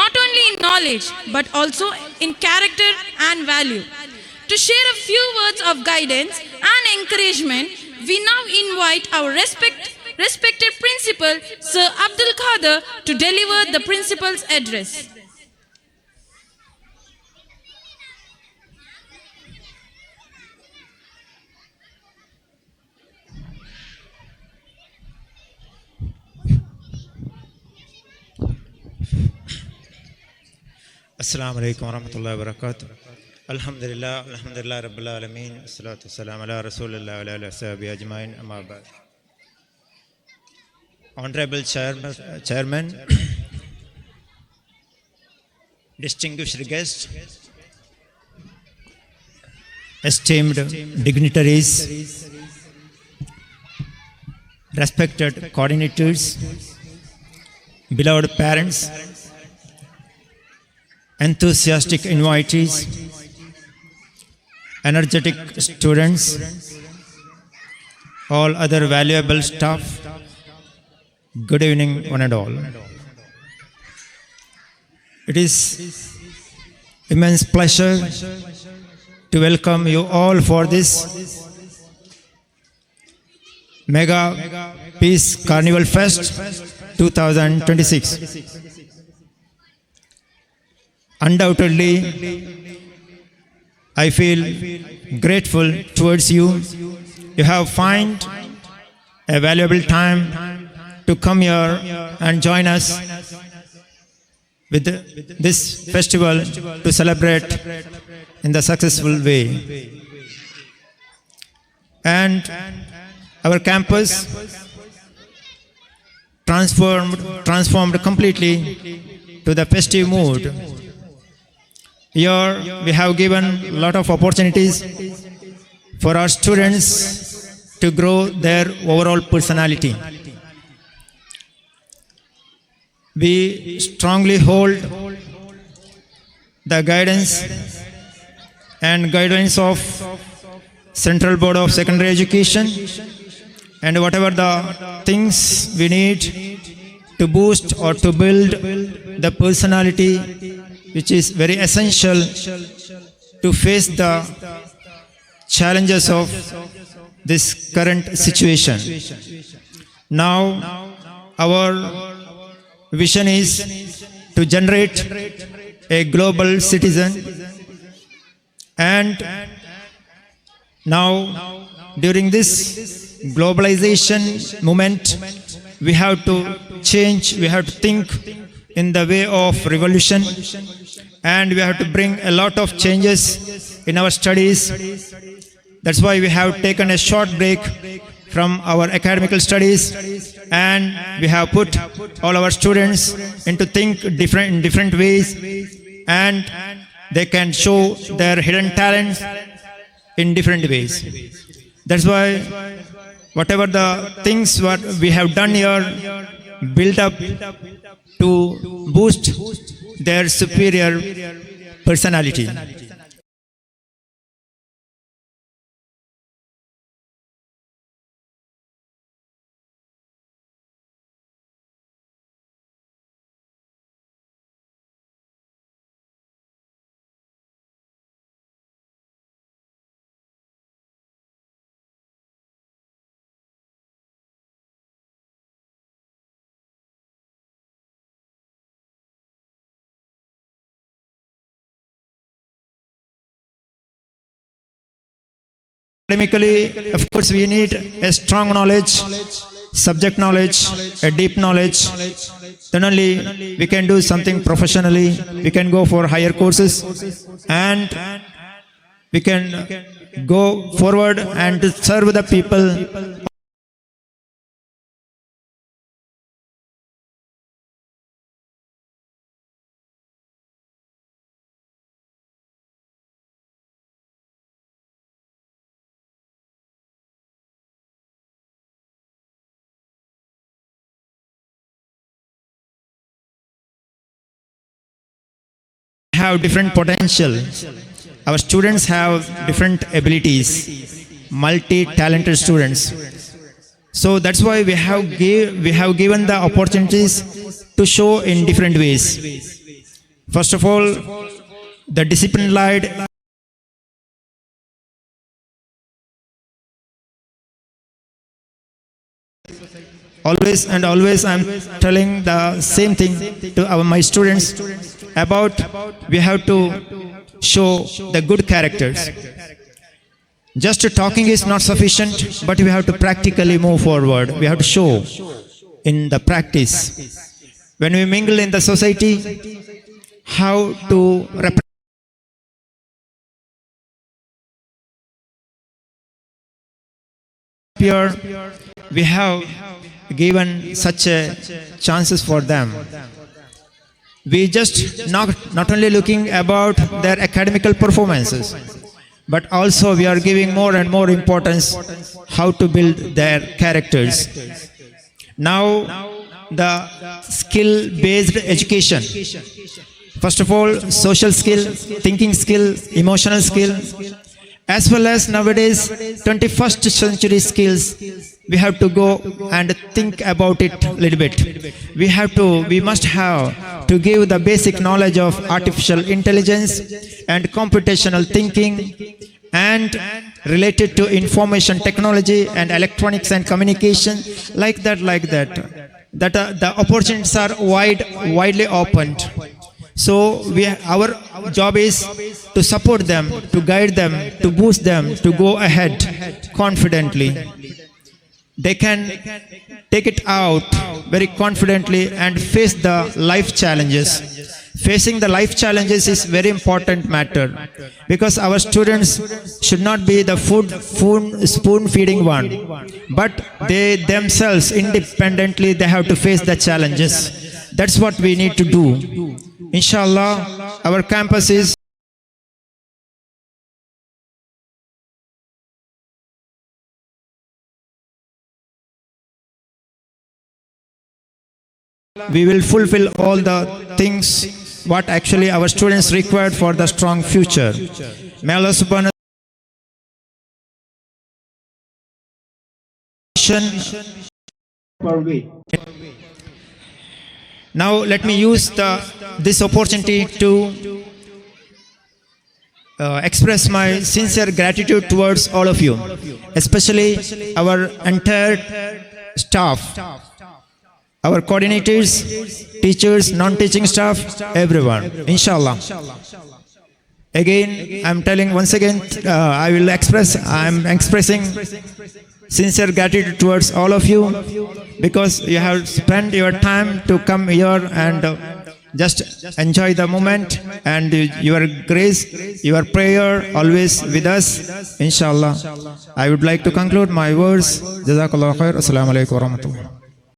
not only in knowledge but also in character and value. To share a few words of guidance and encouragement, we now invite our respected principal, Sir Abdul Qadir, to deliver the principal's address. Assalamu alaikum warahmatullahi wabarakatuh. Alhamdulillah rabbil alameen. Assalatu wassalamu ala rasulillah wa ala alihi wasahbihi ajma'in. Amma ba'd. Honorable Chairman, distinguished guests, esteemed dignitaries, respected coordinators, beloved parents, enthusiastic invitees, energetic students, all other valuable staff, good evening one and all. It is immense pleasure to welcome you all for this Mega Peace Carnival Fest 2026. Undoubtedly, I feel grateful towards you. You have found a valuable time to come here and join us with this festival to celebrate in the successful way. And our campus transformed completely to the festive mood. Here we have given a lot of opportunities for our students to grow their overall personality. We strongly hold the guidance and guidelines of Central Board of Secondary Education and whatever the things we need to boost or to build the personality, which is very essential to face the challenges of this current situation. Now, our vision is to generate a global citizen, and now during this globalization moment, we have to change, we have to think in the way of revolution, and we have to bring a lot of changes in our studies. That's why we have taken a short break from our academical studies, and we have put all our students into think in different ways, and they can show their hidden talents in different ways. That's why whatever the things what we have done here build up to boost their superior personality. Academically, of course, we need a strong knowledge, subject knowledge, a deep knowledge. Then only we can do something professionally. We can go for higher courses, and we can go forward and to serve the people. Have different potential. Our students have different abilities, multi-talented students. So that's why we have given the opportunities to show in different ways. First of all, the disciplined always I'm telling the same thing to my students about we have to show the good characters. Just talking is not sufficient, but we have to practically move forward. We have to show in the practice. When we mingle in the society, how to appear, we have given such a chances for them. We just not only looking about their academical performances, but also we are giving more and more importance how to build their characters. Now the skill based education, first of all social skill, thinking skill, emotional skill, as well as nowadays 21st century skills. We have to go and think about it a little bit. We must have to give the basic knowledge of artificial intelligence and computational thinking and related to information technology and electronics and communication, like that the opportunities are widely opened. So our job is to support them, to guide them, to boost them to go ahead confidently. They can take it out very confidently and face the life challenges. Facing the life challenges is very important matter, because our students should not be the spoon feeding one, but they themselves independently they have to face the challenges. That's what we need to do. Inshallah, our campus is we will fulfill all the things what actually our students required for the strong future. May Allah subhanahu wa ta'ala. Now let me use this opportunity to express my sincere gratitude towards all of you, especially our entire staff, our coordinators, teachers, non-teaching staff, everyone. Inshallah. Again, I'm telling once again, I'm expressing sincere gratitude towards all of you, because you have spent your time to come here and just enjoy the moment, and your grace, your prayer always with us. Inshallah. I would like to conclude my words. Jazakallah khair. Assalamu alaikum wa rahmatullah.